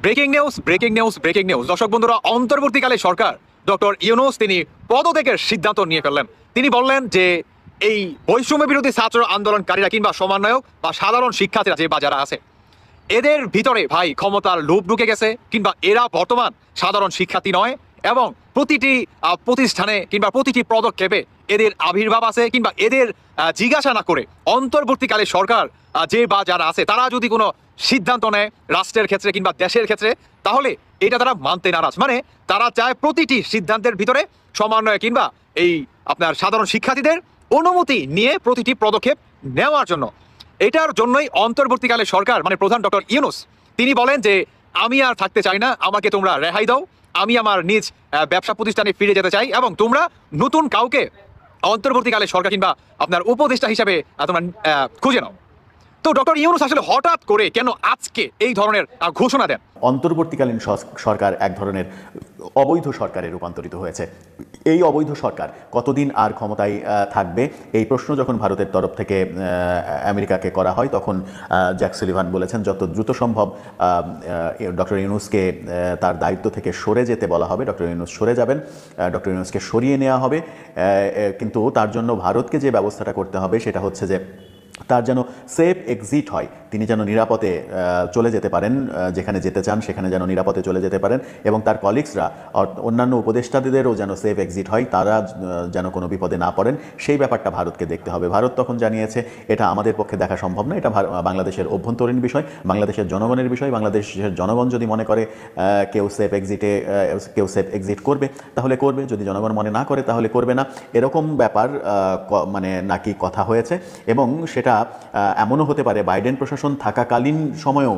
Breaking news breaking news breaking news দর্শক বন্ধুরা, অন্তর্বর্তীকালে সরকার doctor Yunus তিনি পদত্যাগের সিদ্ধান্ত নিয়ে ফেললেন। তিনি বললেন যে এই বৈষম্য বিরোধী ছাত্র আন্দোলনকারীরা কিংবা সমন্বয়ক বা সাধারণ শিক্ষার্থীরা যে বা যারা আছে এদের ভিতরে ভাই ক্ষমতার লোভ ঢুকে গেছে, কিংবা এরা বর্তমান সাধারণ শিক্ষার্থী নয় এবং প্রতিটি প্রতিষ্ঠানে কিংবা প্রতিটি পদক্ষেপে এদের আবির্ভাব আছে, কিংবা এদের জিজ্ঞাসা না করে অন্তর্বর্তীকালে সরকার যে বা যারা আছে তারা যদি কোনো সিদ্ধান্ত নেয় রাষ্ট্রের ক্ষেত্রে কিংবা দেশের ক্ষেত্রে, তাহলে এটা তারা মানতে নারাজ। মানে তারা চায় প্রতিটি সিদ্ধান্তের ভিতরে সমন্বয় কিংবা এই আপনার সাধারণ শিক্ষার্থীদের অনুমতি নিয়ে প্রতিটি পদক্ষেপ নেওয়ার জন্য। এটার জন্যই অন্তর্বর্তীকালে সরকার মানে প্রধান ডক্টর ইউনূস তিনি বলেন যে আমি আর থাকতে চাই না, আমাকে তোমরা রেহাই দাও, আমি আমার নিজ ব্যবসা প্রতিষ্ঠানে ফিরে যেতে চাই এবং তোমরা নতুন কাউকে অন্তর্বর্তীকালে সরকার কিংবা আপনার উপদেষ্টা হিসাবে তোমরা খুঁজে নাও। তো ডক্টর ইউনূস আসলে হঠাৎ করে কেন আজকে এই ধরনের ঘোষণা দেন? অন্তর্বর্তীকালীন সরকার এক ধরনের অবৈধ সরকারে রূপান্তরিত হয়েছে। এই অবৈধ সরকার কতদিন আর ক্ষমতায় থাকবে এই প্রশ্ন যখন ভারতের তরফ থেকে আমেরিকাকে করা হয়, তখন জ্যাক সুলিভান বলেছেন যত দ্রুত সম্ভব ডক্টর ইউনূসকে তার দায়িত্ব থেকে সরে যেতে বলা হবে। ডক্টর ইউনূস সরে যাবেন, ডক্টর ইউনূসকে সরিয়ে নেওয়া হবে, কিন্তু তার জন্য ভারতকে যে ব্যবস্থাটা করতে হবে সেটা হচ্ছে যে তার যেন সেফ এক্সিট হয়, তিনি যেন নিরাপদে চলে যেতে পারেন, যেখানে যেতে চান সেখানে যেন নিরাপদে চলে যেতে পারেন, এবং তার কলিগসরা অন্যান্য উপদেষ্টাদেরও যেন সেফ এক্সিট হয়, তারা যেন কোনো বিপদে না পড়েন, সেই ব্যাপারটা ভারতকে দেখতে হবে। ভারত তখন জানিয়েছে এটা আমাদের পক্ষে দেখা সম্ভব না, এটা বাংলাদেশের অভ্যন্তরীণ বিষয়, বাংলাদেশের জনগণের বিষয়। বাংলাদেশের জনগণ যদি মনে করে কেউ সেফ এক্সিট করবে তাহলে করবে, যদি জনগণ মনে না করে তাহলে করবে না, এরকম ব্যাপার মানে নাকি কথা হয়েছে। এবং সেটা এমনও হতে পারে বাইডেন প্রশাসন থাকাকালীন সময়েও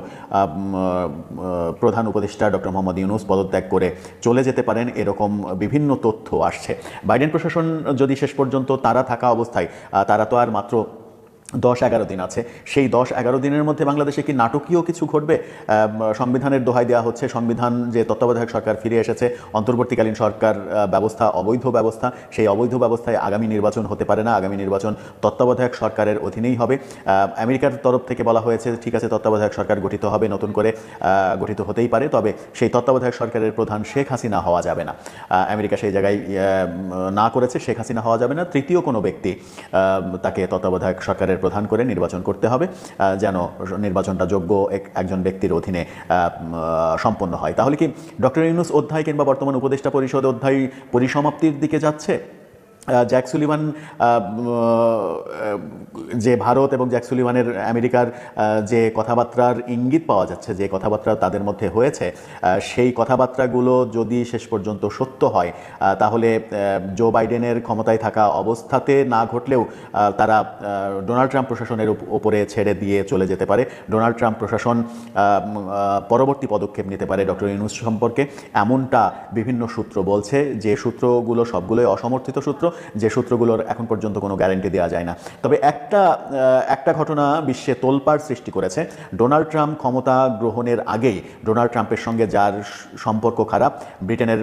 প্রধান উপদেষ্টা ডক্টর মোহাম্মদ ইউনূস পদত্যাগ করে চলে যেতে পারেন, এরকম বিভিন্ন তথ্য আসছে। বাইডেন প্রশাসন যদি শেষ পর্যন্ত তারা থাকা অবস্থায়, তারা তো আর মাত্র 10-11 দিন আছে, সেই 10-11 দিনের মধ্যে বাংলাদেশে কি নাটকীয় কিছু ঘটবে? সংবিধানের দোহাই দেওয়া হচ্ছে, সংবিধান যে তত্ত্বাবধায়ক সরকার ফিরে এসেছে, অন্তর্বর্তীকালীন সরকার ব্যবস্থা অবৈধ ব্যবস্থা, সেই অবৈধ ব্যবস্থায় আগামী নির্বাচন হতে পারে না, আগামী নির্বাচন তত্ত্বাবধায়ক সরকারের অধীনেই হবে। আমেরিকার তরফ থেকে বলা হয়েছে ঠিক আছে তত্ত্বাবধায়ক সরকার গঠিত হবে, নতুন করে গঠিত হতেই পারে, তবে সেই তত্ত্বাবধায়ক সরকারের প্রধান শেখ হাসিনা হওয়া যাবে না। আমেরিকা সেই জায়গায় না করেছে, শেখ হাসিনা হওয়া যাবে না, তৃতীয় কোনো ব্যক্তি তাকে তত্ত্বাবধায়ক সরকারের প্রধান করে নির্বাচন করতে হবে, যেন নির্বাচনটা যোগ্য একজন ব্যক্তির অধীনে সম্পন্ন হয়। তাহলে কি ডক্টর ইউনূস অধ্যায় কিংবা বর্তমান উপদেষ্টা পরিষদ অধ্যায় পরিসমাপ্তির দিকে যাচ্ছে? জ্যাক সুলিভান যে ভারত এবং জ্যাক সুলিভানের আমেরিকার যে কথাবার্তার ইঙ্গিত পাওয়া যাচ্ছে, যে কথাবার্তা তাদের মধ্যে হয়েছে, সেই কথাবার্তাগুলো যদি শেষ পর্যন্ত সত্য হয় তাহলে জো বাইডেনের ক্ষমতায় থাকা অবস্থাতে না ঘটলেও তারা ডোনাল্ড ট্রাম্প প্রশাসনের উপরে ছেড়ে দিয়ে চলে যেতে পারে। ডোনাল্ড ট্রাম্প প্রশাসন পরবর্তী পদক্ষেপ নিতে পারে ডক্টর ইউনূস সম্পর্কে, এমনটা বিভিন্ন সূত্র বলছে, যে সূত্রগুলো সবগুলোই অসমর্থিত সূত্র, যে সূত্রগুলোর এখন পর্যন্ত কোনো গ্যারান্টি দেওয়া যায় না। তবে একটা ঘটনা বিশ্বে তোলপাড় সৃষ্টি করেছে। ডোনাল্ড ট্রাম্প ক্ষমতা গ্রহণের আগেই ডোনাল্ড ট্রাম্পের সঙ্গে যার সম্পর্ক খারাপ, ব্রিটেনের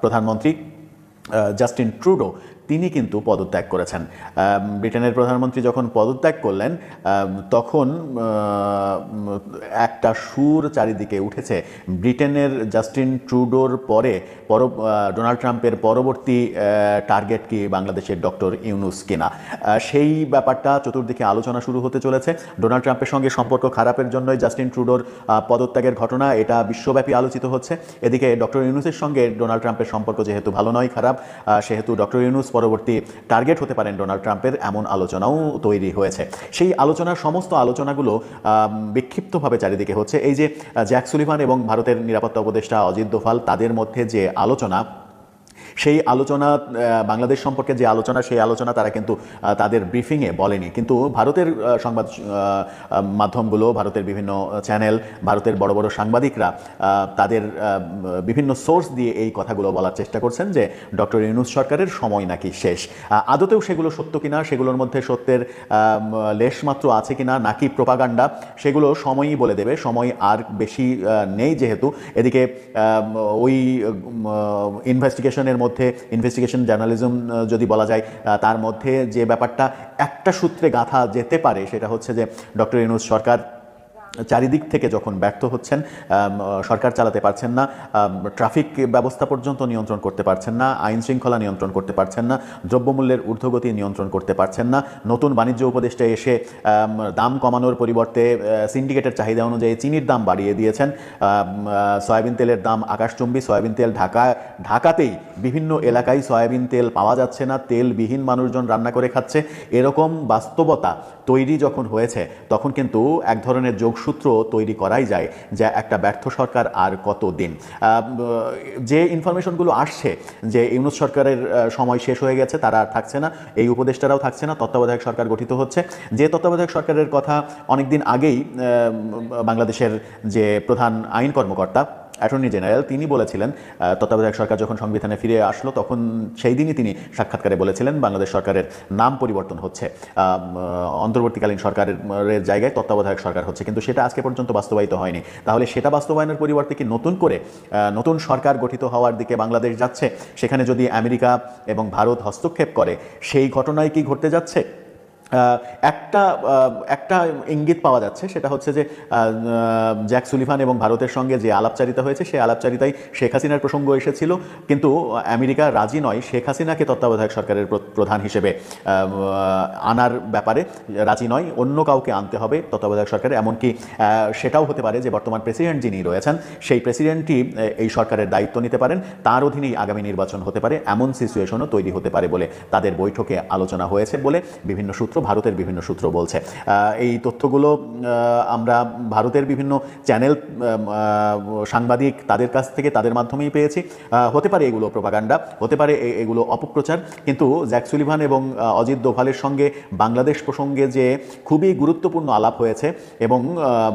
প্রধানমন্ত্রী জাস্টিন ট্রুডো, তিনি কিন্তু পদত্যাগ করেছেন। ব্রিটেনের প্রধানমন্ত্রী যখন পদত্যাগ করলেন তখন একটা সুর চারিদিকে উঠেছে, ব্রিটেনের জাস্টিন ট্রুডোর পরে ডোনাল্ড ট্রাম্পের পরবর্তী টার্গেট কি বাংলাদেশের ডক্টর ইউনূস কিনা, সেই ব্যাপারটা চতুর্দিকে আলোচনা শুরু হতে চলেছে। ডোনাল্ড ট্রাম্পের সঙ্গে সম্পর্ক খারাপের জন্যই জাস্টিন ট্রুডোর পদত্যাগের ঘটনা, এটা বিশ্বব্যাপী আলোচিত হচ্ছে। এদিকে ডক্টর ইউনূসের সঙ্গে ডোনাল্ড ট্রাম্পের সম্পর্ক যেহেতু ভালো নয়, খারাপ, সেহেতু ডক্টর ইউনূস পরবর্তী টার্গেট হতে পারেন ডোনাল্ড ট্রাম্পের, এমন আলোচনাও তৈরি হয়েছে। সেই আলোচনার সমস্ত আলোচনাগুলো বিক্ষিপ্তভাবে চারিদিকে হচ্ছে। এই যে জ্যাক সুলিভান এবং ভারতের নিরাপত্তা উপদেষ্টা অজিত দোভাল, তাদের মধ্যে যে আলোচনা, সেই আলোচনা বাংলাদেশ সম্পর্কে যে আলোচনা, সেই আলোচনা তারা কিন্তু তাদের ব্রিফিংয়ে বলেনি, কিন্তু ভারতের সংবাদ মাধ্যমগুলো, ভারতের বিভিন্ন চ্যানেল, ভারতের বড় বড় সাংবাদিকরা তাদের বিভিন্ন সোর্স দিয়ে এই কথাগুলো বলার চেষ্টা করছেন যে ডক্টর ইউনূস সরকারের সময় নাকি শেষ। আদতেও সেগুলো সত্য কিনা, সেগুলোর মধ্যে সত্যের লেশমাত্র আছে কিনা, নাকি প্রোপাগান্ডা, সেগুলো সময়ই বলে দেবে। সময় আর বেশি নেই যেহেতু। এদিকে ওই ইনভেস্টিগেশন জার্নালিজম যদি বলা যায়, তার মধ্যে যে ব্যাপারটা একটা সূত্রে গাঁথা যেতে পারে সেটা হচ্ছে যে ডক্টর ইউনূস সরকার চারিদিক থেকে যখন ব্যর্থ হচ্ছেন, সরকার চালাতে পারছেন না, ট্রাফিক ব্যবস্থা পর্যন্ত নিয়ন্ত্রণ করতে পারছেন না, আইন শৃঙ্খলা নিয়ন্ত্রণ করতে পারছেন না, দ্রব্যমূল্যের ঊর্ধ্বগতি নিয়ন্ত্রণ করতে পারছেন না, নতুন বাণিজ্য উপদেষ্টা এসে দাম কমানোর পরিবর্তে সিন্ডিকেটের চাহিদা অনুযায়ী চিনির দাম বাড়িয়ে দিয়েছেন, সয়াবিন তেলের দাম আকাশচুম্বী, সয়াবিন তেল ঢাকাতেই বিভিন্ন এলাকায় সয়াবিন তেল পাওয়া যাচ্ছে না, তেলবিহীন মানুষজন রান্না করে খাচ্ছে। এরকম বাস্তবতা তৈরি যখন হয়েছে তখন কিন্তু এক ধরনের যোগসূত্র তৈরি করাই যায় যে একটা ব্যর্থ সরকার আর কতদিন। যে ইনফরমেশনগুলো আসছে যে ইউনূস সরকারের সময় শেষ হয়ে গেছে, তারা আর থাকছে না, এই উপদেষ্টারাও থাকছে না, তত্ত্বাবধায়ক সরকার গঠিত হচ্ছে। যে তত্ত্বাবধায়ক সরকারের কথা অনেকদিন আগেই বাংলাদেশের যে প্রধান আইন কর্মকর্তা অ্যাটর্নি জেনারেল তিনি বলেছিলেন, তত্ত্বাবধায়ক সরকার যখন সংবিধানে ফিরে আসলো তখন সেই দিনই তিনি সাক্ষাৎকারে বলেছিলেন বাংলাদেশ সরকারের নাম পরিবর্তন হচ্ছে, অন্তর্বর্তীকালীন সরকারের জায়গায় তত্ত্বাবধায়ক সরকার হচ্ছে, কিন্তু সেটা আজকে পর্যন্ত বাস্তবায়িত হয়নি। তাহলে সেটা বাস্তবায়নের পরিবর্তে কি নতুন করে নতুন সরকার গঠিত হওয়ার দিকে বাংলাদেশ যাচ্ছে? সেখানে যদি আমেরিকা এবং ভারত হস্তক্ষেপ করে সেই ঘটনায় কি ঘটতে যাচ্ছে? একটা ইঙ্গিত পাওয়া যাচ্ছে, সেটা হচ্ছে যে জ্যাক সুলিভান এবং ভারতের সঙ্গে যে আলাপচারিতা হয়েছে সেই আলাপচারিতায় শেখ হাসিনার প্রসঙ্গ এসেছিল, কিন্তু আমেরিকা রাজি নয় শেখ হাসিনাকে তত্ত্বাবধায়ক সরকারের প্রধান হিসেবে আনার ব্যাপারে রাজি নয়, অন্য কাউকে আনতে হবে তত্ত্বাবধায়ক সরকারে। এমনকি সেটাও হতে পারে যে বর্তমান প্রেসিডেন্ট যিনি রয়েছেন সেই প্রেসিডেন্টই এই সরকারের দায়িত্ব নিতে পারেন, তার অধীনেই আগামী নির্বাচন হতে পারে, এমন সিচুয়েশনও তৈরি হতে পারে বলে তাদের বৈঠকে আলোচনা হয়েছে বলে বিভিন্ন সূত্র, ভারতের বিভিন্ন সূত্র বলছে। এই তথ্যগুলো আমরা ভারতের বিভিন্ন চ্যানেল, সাংবাদিক তাদের কাছ থেকে তাদের মাধ্যমেই পেয়েছি। হতে পারে এগুলো প্রোপাগান্ডা, হতে পারে এগুলো অপপ্রচার, কিন্তু জ্যাক সুলিভান এবং অজিত দোভালের সঙ্গে বাংলাদেশ প্রসঙ্গে যে খুবই গুরুত্বপূর্ণ আলাপ হয়েছে এবং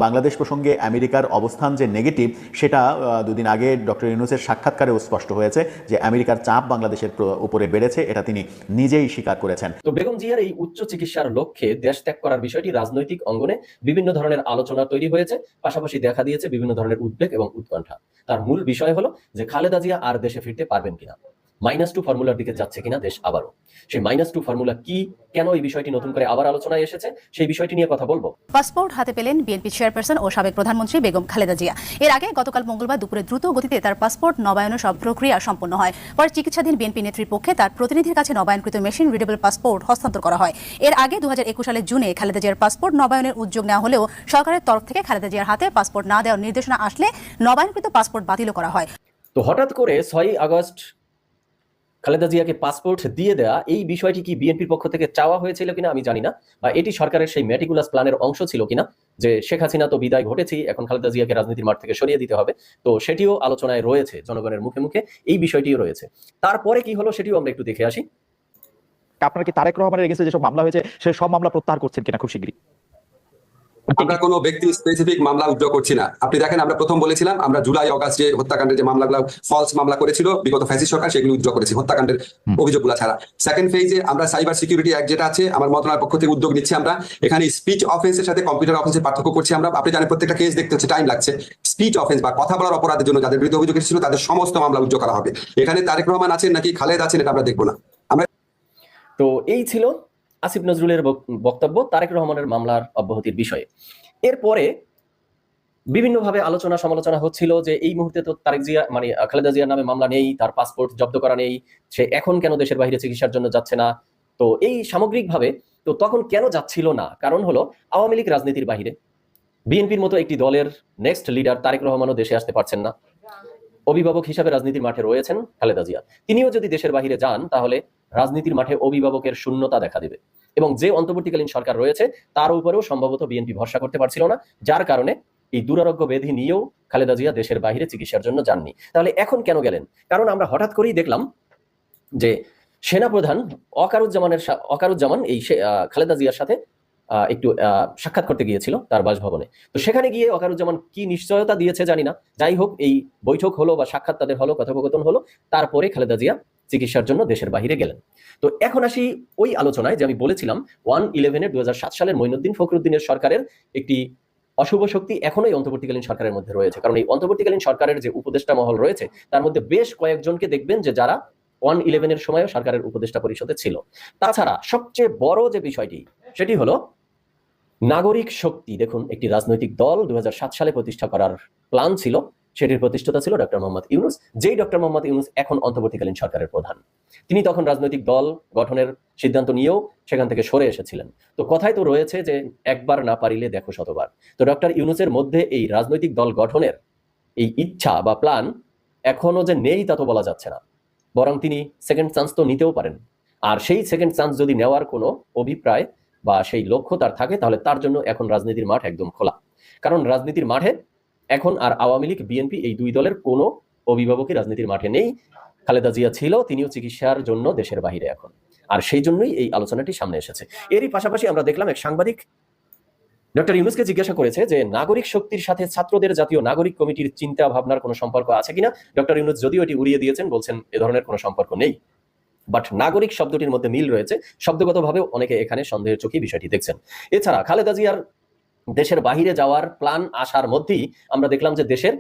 বাংলাদেশ প্রসঙ্গে আমেরিকার অবস্থান যে নেগেটিভ, সেটা দুদিন আগে ডক্টর ইউনূসের সাক্ষাৎকারেও স্পষ্ট হয়েছে যে আমেরিকার চাপ বাংলাদেশের উপরে বেড়েছে, এটা তিনি নিজেই স্বীকার করেছেন। তো বেগম জিয়ার এই উচ্চ চিকিৎসার লক্ষ্যে দেশ ত্যাগ করার বিষয়টি রাজনৈতিক অঙ্গনে বিভিন্ন ধরনের আলোচনা তৈরি হয়েছে, পাশাপাশি দেখা দিয়েছে বিভিন্ন ধরনের উদ্বেগ এবং উৎকণ্ঠা। তার মূল বিষয় হলো যে খালেদা জিয়া আর দেশে ফিরতে পারবেন কিনা, -2 ফর্মুলার দিকে যাচ্ছে কিনা দেশ আবারও। সেই -2 ফর্মুলা কি, কেন এই বিষয়টি নতুন করে আবার আলোচনায় এসেছে, সেই বিষয়টি নিয়ে কথা বলবো। পাসপোর্ট হাতে পেলেন বিএনপি চেয়ারপারসন ও সাবেক প্রধানমন্ত্রী বেগম খালেদা জিয়া। এর আগে গতকাল মঙ্গলবার দুপুরে দ্রুত গতিতে তার পাসপোর্ট নবায়নের সব প্রক্রিয়া সম্পন্ন হয়। পরে চিকিৎসাধীন বিএনপি নেত্রীর পক্ষে তার প্রতিনিধির কাছে নবায়নকৃত মেশিন রিডেবল পাসপোর্ট হস্তান্তর করা হয়। এর আগে 2021 সালের জুনে খালেদা জিয়ার পাসপোর্ট নবায়নের উদ্যোগ নেওয়া হলেও সরকারের তরফ থেকে খালেদা জিয়ার হাতে পাসপোর্ট না দেওয়ার নির্দেশনা আসলে নবায়নকৃত পাসপোর্ট বাতিল করা হয়। তো হঠাৎ করে 6 আগস্ট খালেদা জিয়াকে পাসপোর্ট দিয়ে দেয়া, এই বিষয়টি কি বিএনপির পক্ষ থেকে চাওয়া হয়েছিল কিনা আমি জানি না, বা এটি সরকারের সেই মেটিকুলাস প্ল্যানের অংশ ছিল কিনা, যে শেখ হাসিনা তো বিদায় ঘটেছেই, এখন খালেদা জিয়াকে রাজনীতির মাঠ থেকে সরিয়ে দিতে হবে। তো সেটিও আলোচনায় রয়েছে, জনগণের মুখে মুখে এই বিষয়টিও রয়েছে। তারপরে কি হলো সেটিও আমরা একটু দেখে আসি। আপনারা কি তারেক রহমানের এগেইনস্টে যেসব মামলা হয়েছে সে সব মামলা প্রত্যাহার করছেন কিনা খুব শীঘ্রই? আমরা কোনো ব্যক্তি স্পেসিফিক মামলা উইথড্র করছি না। আপনি দেখেন, আমরা প্রথম বলেছিলাম আমরা জুলাই অগাস্ট যে হত্যাকাণ্ডের যে মামলাগুলো ফলস মামলা করেছিল বিগত ফ্যাসিস্ট সরকার, সেগুলো উইথড্র করেছি হত্যাকাণ্ডের অভিযোগগুলো ছাড়া। সেকেন্ড ফেজে আমরা সাইবার সিকিউরিটি অ্যাক্ট যেটা আছে আমার মন্ত্রণালয়ের পক্ষ থেকে উদ্যোগ নিচ্ছি। আমরা এখানে স্পিচ অফেন্সের সাথে কম্পিউটার অফেন্সের পার্থক্য করছি। আমরা, আপনি জানেন, প্রত্যেকটা কেস দেখতে হচ্ছে টাইম লাগছে। স্পিচ অফেন্স বা কথা বলার অপরাধের জন্য যাদের বিরুদ্ধে অভিযোগ এসেছিল তাদের সমস্ত মামলা উইথড্র করা হবে। এখানে তারেক রহমান আছেন নাকি খালেদ আছেন এটা আমরা দেখবো না। তো এই ছিল আসিফ নজরুলের বক্তব্য তারেক রহমানের মামলার অব্যাহতির বিষয়ে। এরপরে বিভিন্নভাবে আলোচনা সমালোচনা হচ্ছিল যে এই মুহূর্তে তো তারেক জিয়া খালেদা জিয়ার নামে মামলা নেই, তার পাসপোর্ট জব্দ করা নেই, সে এখন কেন দেশের বাইরে চিকিৎসার জন্য যাচ্ছে না। তো এই সামগ্রিকভাবে তো তখন কেন যাচ্ছিল না, কারণ হলো আওয়ামী লীগ রাজনীতির বাইরে, বিএনপির মতো একটি দলের নেক্সট লিডার তারেক রহমানও দেশে আসতে পারছেন না। অভিভাবক হিসাবে রাজনীতির মাঠে রয়েছেন খালেদা জিয়া, তিনিও যদি দেশের বাইরে যান তাহলে রাজনীতির মাঠে অভিভাবকের শূন্যতা দেখা দিবে, এবং যে অন্তর্বর্তীকালীন সরকার রয়েছে তার উপরেও সম্ভবত বিএনপি ভরসা করতে পারছিল না, যার কারণে এই দুরারোগ্য ব্যাধি নিয়েও খালেদা জিয়া দেশের বাইরে চিকিৎসার জন্য যাননি। তাহলে এখন কেন গেলেন? কারণ আমরা হঠাৎ করেই দেখলাম যে সেনাপ্রধান অকারুজ্জামান এই খালেদা জিয়ার সাথে একটু সাক্ষাৎ করতে গিয়েছিল তার বাসভবনে। তো সেখানে গিয়ে অকারুজ্জামান কি নিশ্চয়তা দিয়েছে জানি না, যাই হোক এই বৈঠক হলো বা সাক্ষাৎ তাদের হলো, কথোপকথন হলো, তারপরে খালেদা জিয়া চিকিৎসার জন্য দেশের বাইরে গেলেন। তো এখন আসি ওই আলোচনায় যে আমি বলেছিলাম 1/11 2007 সালের মঈনুদ্দিন ফখরুদ্দিনের সরকারের একটি অশুভ শক্তি এখনো এই অন্তর্বর্তীকালীন সরকারের মধ্যে রয়েছে। কারণ এই অন্তর্বর্তীকালীন সরকারের যে উপদেষ্টা মহল রয়েছে তার মধ্যে বেশ কয়েকজনকে দেখবেন যে যারা 1/11 সময়ও সরকারের উপদেষ্টা পরিষদে ছিল। তাছাড়া সবচেয়ে বড় যে বিষয়টি সেটি হলো নাগরিক শক্তি, দেখুন, একটি রাজনৈতিক দল 2007 সালে প্রতিষ্ঠা করার প্ল্যান ছিল, সেটির প্রতিষ্ঠাতা ছিল ডক্টর মোহাম্মদ ইউনূস। যেই ডক্টর মোহাম্মদ ইউনূস এখন অন্তর্বর্তীকালীন সরকারের প্রধান, তিনি তখন রাজনৈতিক দল গঠনের সিদ্ধান্ত নিয়েও সেখান থেকে সরে এসেছিলেন। তো কথাই তো রয়েছে যে একবার না পারিলে দেখো শতবার। তো ডক্টর ইউনূসের মধ্যে এই রাজনৈতিক দল গঠনের এই ইচ্ছা বা প্ল্যান এখনো যে নেই তা তো বলা যাচ্ছে না, বরং তিনি সেকেন্ড চান্স তো নিতেও পারেন। আর সেই সেকেন্ড চান্স যদি নেওয়ার কোনো অভিপ্রায় বা সেই লক্ষ্য তার থাকে, তাহলে তার জন্য এখন রাজনীতির মাঠ একদম খোলা। কারণ রাজনীতির মাঠে এখন আর আওয়ামী লীগ, বিএনপি এই দুই দলের কোনো অভিভাবকই রাজনীতির মাঠে নেই। খালেদা জিয়া ছিল, তিনিও চিকিৎসার জন্য দেশের বাইরে এখন, আর সেই জন্যই এই আলোচনাটি সামনে এসেছে। এরই পাশাপাশি আমরা দেখলাম এক সাংবাদিক ডক্টর ইউনূসকে জিজ্ঞাসা করেছে যে নাগরিক শক্তির সাথে ছাত্রদের জাতীয় নাগরিক কমিটির চিন্তা ভাবনার কোনো সম্পর্ক আছে কিনা। ডক্টর ইউনূস যদিও এটি উড়িয়ে দিয়েছেন, বলছেন এ ধরনের কোনো সম্পর্ক নেই, বাট নাগরিক শব্দটির মধ্যে মিল রয়েছে। শব্দগতভাবেও অনেকে এখানে সন্দেহের চোখে বিষয়টি দেখছেন। এছাড়া খালেদা জিয়ার দেশের বাহিরে যাওয়ার প্ল্যান আসার মধ্যেই আমরা দেখলাম যে দেশের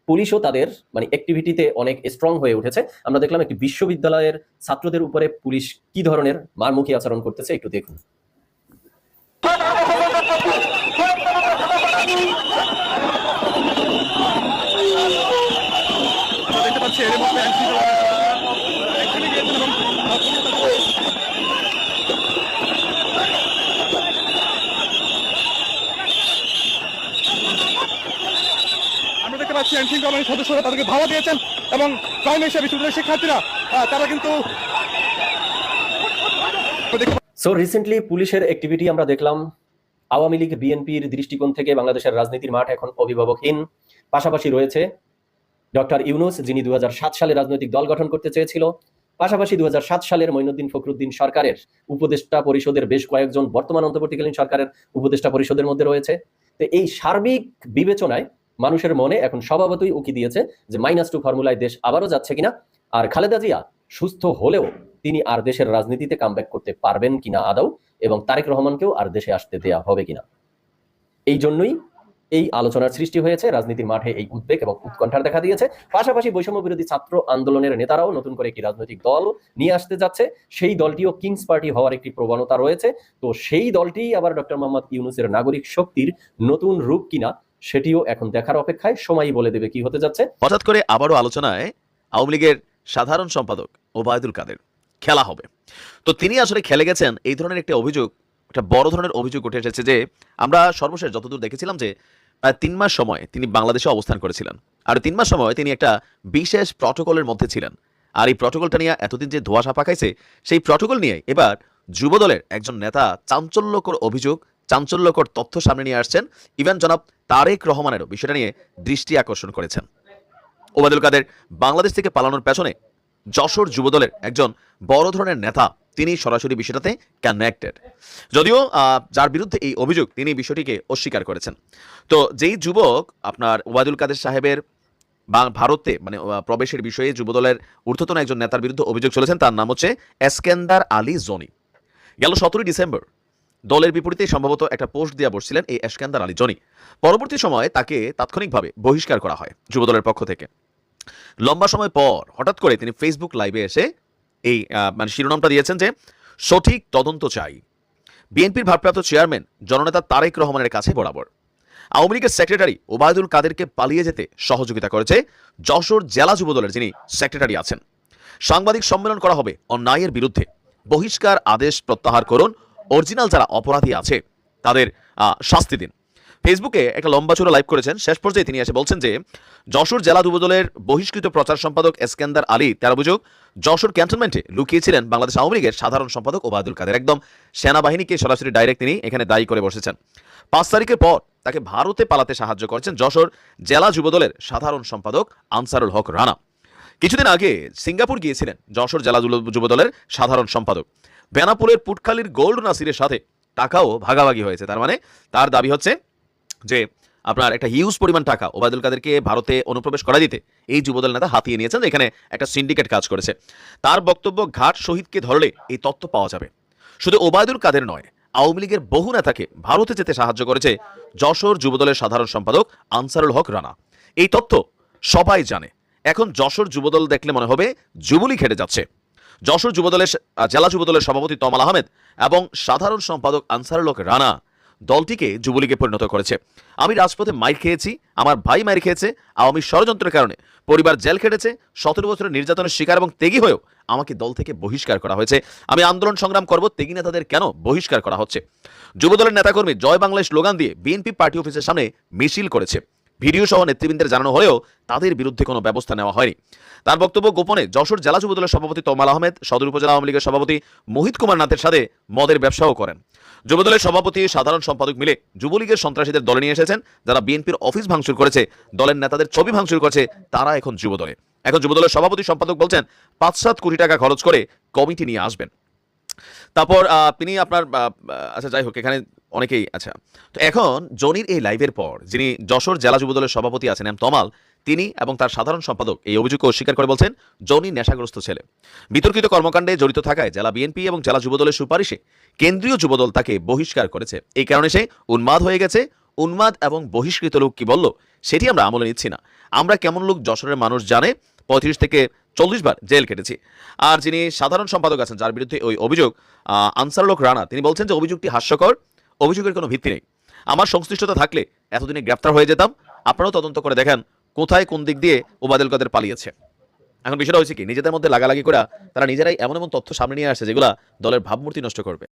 পুলিশও তাদের অ্যাক্টিভিটিতে অনেক স্ট্রং হয়ে উঠেছে। আমরা দেখলাম একটি বিশ্ববিদ্যালয়ের ছাত্রদের উপরে পুলিশ কি ধরনের মারমুখী আচরণ করতেছে, একটু দেখুন। দেখতে পাচ্ছি এর মধ্যে আমরা দেখতে পাচ্ছি আইন শৃঙ্খলা বাহিনীর সদস্যরা তাদেরকে ধাওয়া দিয়েছেন এবং প্রাইমেশিয়া বিশ্ববিদ্যালয়ের শিক্ষার্থীরা তারা কিন্তু সো রিসেন্টলি পুলিশের অ্যাক্টিভিটি আমরা দেখলাম। আওয়ামী লীগ, বিএনপির দৃষ্টিকোণ থেকে বাংলাদেশের রাজনীতির মাঠ এখন অভিভাবকহীন। পাশাপাশি রয়েছে ডক্টর ইউনূস, যিনি 2007 সালে রাজনৈতিক দল গঠন করতে চেয়েছিল। পাশাপাশি 2007 সালের মঈনুদ্দিন ফখরুদ্দিন সরকারের উপদেষ্টা পরিষদের বেশ কয়েকজন বর্তমান অন্তর্বর্তীকালীন সরকারের উপদেষ্টা পরিষদের মধ্যে রয়েছে। তো এই সার্বিক বিবেচনায় মানুষের মনে এখন স্বভাবতই উকি দিয়েছে যে -2 ফর্মুলায় দেশ আবারও যাচ্ছে কিনা, আর খালেদা জিয়া সুস্থ হলেও তিনি আর দেশের রাজনীতিতে কামব্যাক করতে পারবেন কিনা আদৌ, এবং তারেক রহমানকেও আর দেশে আসতে দেয়া হবে কিনা। এই জন্যই এই আলোচনার সৃষ্টি হয়েছে। রাজনীতির মাঠে এই উদ্বেগ এবং উৎকণ্ঠার দেখা দিয়েছে। পাশাপাশি বৈষম্য বিরোধী ছাত্র আন্দোলনের নেতারাও নতুন করে একটি রাজনৈতিক দল নিয়ে আসতে যাচ্ছে। সেই দলটিও কিংস পার্টি হওয়ার একটি প্রবণতা রয়েছে। তো সেই দলটি আবার ডক্টর মোহাম্মদ ইউনূসের নাগরিক শক্তির নতুন রূপ কিনা, সেটিও এখন দেখার অপেক্ষায়, সময়ই বলে দেবে কি হতে যাচ্ছে। হঠাৎ করে আবারও আলোচনায় আওয়ামী লীগের সাধারণ সম্পাদক ওবায়দুল কাদের খেলা হবে। তো তিনি আসলে খেলে গেছেন, এই ধরনের একটা অভিযোগ, একটা বড় ধরনের অভিযোগ উঠে এসেছে যে আমরা সর্বশেষ যতদূর দেখেছিলাম যে 3 মাস সময় তিনি বাংলাদেশে অবস্থান করেছিলেন, আর 3 মাস সময় তিনি একটা বিশেষ প্রটোকলের মধ্যে ছিলেন। আর এই প্রটোকলটা নিয়ে এতদিন যে ধোঁয়াশা পাকাইছে, সেই প্রটোকল নিয়ে এবার যুবদলের একজন নেতা চাঞ্চল্যকর অভিযোগ, চাঞ্চল্যকর তথ্য সামনে নিয়ে আসছেন। ইভেন জনাব তারেক রহমানেরও বিষয়টা নিয়ে দৃষ্টি আকর্ষণ করেছেন। ওবায়দুল কাদের বাংলাদেশ থেকে পালানোর পেছনে যশোর যুবদলের একজন বড় ধরনের নেতা, তিনি সরাসরি বিষয়টাতে কানেক্টেড। যদিও যার বিরুদ্ধে এই অভিযোগ, তিনি বিষয়টিকে অস্বীকার করেছেন। তো যেই যুবক আপনার ওবায়দুল কাদের সাহেবের ভারতে প্রবেশের বিষয়ে যুবদলের ঊর্ধ্বতন একজন নেতার বিরুদ্ধে অভিযোগ চলেছেন, তার নাম হচ্ছে এসকেন্দার আলী জনি। গেল 17 ডিসেম্বর দলের বিপরীতে সম্ভবত একটা পোস্ট দিয়ে বসছিলেন এই এসকেন্দার আলী জনি। পরবর্তী সময়ে তাকে তাৎক্ষণিকভাবে বহিষ্কার করা হয় যুবদলের পক্ষ থেকে। লম্বা সময় পর হঠাৎ করে তিনি ফেসবুক লাইভে এসে এই শিরোনামটা দিয়েছেন যে সঠিক তদন্ত চাই। বিএনপির ভারপ্রাপ্ত চেয়ারম্যান জননেতা তারেক রহমানের কাছে বরাবর আওয়ামী লীগের সেক্রেটারি ওবায়দুল কাদেরকে পালিয়ে যেতে সহযোগিতা করেছে যশোর জেলা যুবদলের যিনি সেক্রেটারি আছেন। সাংবাদিক সম্মেলন করা হবে অন্যায়ের বিরুদ্ধে, বহিষ্কার আদেশ প্রত্যাহার করুন, অরিজিনাল যারা অপরাধী আছে তাদের শাস্তি দিন। ফেসবুকে একটা লম্বা চূড়া লাইভ করেছেন। শেষ পর্যায়ে তিনি এসে বলছেন যে যশোর জেলা যুবদলের বহিষ্কৃত প্রচার সম্পাদক এসকেন্দার আলী, তার অভিযোগ যশোর ক্যান্টনমেন্টে লুকিয়েছিলেন বাংলাদেশ আওয়ামী লীগের সাধারণ সম্পাদক ওবায়দুল কাদের। একদম সেনাবাহিনীকে সরাসরি ডাইরেক্ট তিনি এখানে দায়ী করে বসেছেন। 5 তারিখের পর তাকে ভারতে পালাতে সাহায্য করছেন যশোর জেলা যুবদলের সাধারণ সম্পাদক আনসারুল হক রানা। কিছুদিন আগে সিঙ্গাপুর গিয়েছিলেন যশোর জেলা যুবদলের সাধারণ সম্পাদক। বেনাপোলের পুটখালির গোল্ড নাসিরের সাথে টাকাও ভাগাভাগি হয়েছে। তার মানে তার দাবি হচ্ছে যে আপনার একটা হিউজ পরিমাণ টাকা ওবায়দুল কাদেরকে ভারতে অনুপ্রবেশ করা দিতে এই যুবদল নেতা হাতিয়ে নিয়েছেন, এখানে একটা সিন্ডিকেট কাজ করেছে। তার বক্তব্য, ঘাট শহীদকে ধরলে এই তথ্য পাওয়া যাবে। শুধু ওবায়দুল কাদের নয়, আওয়ামী লীগের বহু নেতাকে ভারতে যেতে সাহায্য করেছে যশোর যুবদলের সাধারণ সম্পাদক আনসারুল হক রানা। এই তথ্য সবাই জানে। এখন যশোর যুবদল দেখলে মনে হবে যুবলীগ হেঁটে যাচ্ছে। যশোর যুবদলের জেলা যুবদলের সভাপতি তমাল আহমেদ এবং সাধারণ সম্পাদক আনসারুল হক রানা দলটিকে যুবলীগে পরিণত করেছে। আমি রাজপথে মাইর খেয়েছি, আমার ভাই মাইর খেয়েছে, আওয়ামী ষড়যন্ত্রের কারণে পরিবার জেল খেটেছে, 17 বছরের নির্যাতনের শিকার এবং ত্যাগী হয়েও আমাকে দল থেকে বহিষ্কার করা হয়েছে। আমি আন্দোলন সংগ্রাম করব, ত্যাগী নেতাদের কেন বহিষ্কার করা হচ্ছে? যুবদলের নেতাকর্মী জয় বাংলায় স্লোগান দিয়ে বিএনপি পার্টি অফিসের সামনে মিছিল করেছে। ভিডিও সহ নেতৃবৃন্দের জানানো হলেও তাদের বিরুদ্ধে কোনো ব্যবস্থা নেওয়া হয়নি। তার বক্তব্য গোপনে যশোর জেলা যুবদলের সভাপতি তমাল আহমেদ সদর উপজেলা আওয়ামী লীগের সভাপতি মোহিত কুমার নাথের সাথে মদের ব্যবসাও করেন। যুবদলের সভাপতি সাধারণ সম্পাদক মিলে যুবলীগের সন্ত্রাসীদের দলে নিয়ে এসেছেন, যারা বিএনপির অফিস ভাঙচুর করেছে, দলের নেতাদের ছবি ভাঙচুর করেছে, তারা এখন যুবদলে। এখন যুবদলের সভাপতি সম্পাদক বলছেন 5-7 কোটি টাকা খরচ করে কমিটি নিয়ে আসবেন। তারপর তিনি আপনার আচ্ছা যাই হোক, এখানে অনেকেই আচ্ছা। তো এখন জনির এই লাইভের পর যিনি যশোর জেলা যুবদলের সভাপতি আছেন এম তমাল, তিনি এবং তার সাধারণ সম্পাদক এই অভিযোগকে অস্বীকার করে বলছেন জনি নেশাগ্রস্ত ছেলে। বিতর্কিত কর্মকাণ্ডে জড়িত থাকায় জেলা বিএনপি এবং জেলা যুবদলের সুপারিশে কেন্দ্রীয় যুবদল তাকে বহিষ্কার করেছে। এই কারণে সে উন্মাদ হয়ে গেছে। উন্মাদ এবং বহিষ্কৃত লোক কি বলল সেটি আমরা আমলে নিচ্ছি না। আমরা কেমন লোক যশোরের মানুষ জানে। 35 থেকে 40 বার জেল কেটেছি। আর যিনি সাধারণ সম্পাদক আছেন, যার বিরুদ্ধে ওই অভিযোগ, আনসারুল রানা, তিনি বলছেন যে অভিযোগটি হাস্যকর, অভিযোগের কোনো ভিত্তি নেই। আমার সংশ্লিষ্টতা থাকলে এতদিনে গ্রেপ্তার হয়ে যেতাম। আপনারাও তদন্ত করে দেখেন কোথায় কোন দিক দিয়ে ওবায়দুল কাদের পালিয়েছে। এখন বিষয়টা হয়েছে কি, নিজেদের মধ্যে লাগালাগি করে তারা নিজেরাই এমন এমন তথ্য সামনে নিয়ে আসছে যেগুলা দলের ভাবমূর্তি নষ্ট করবে।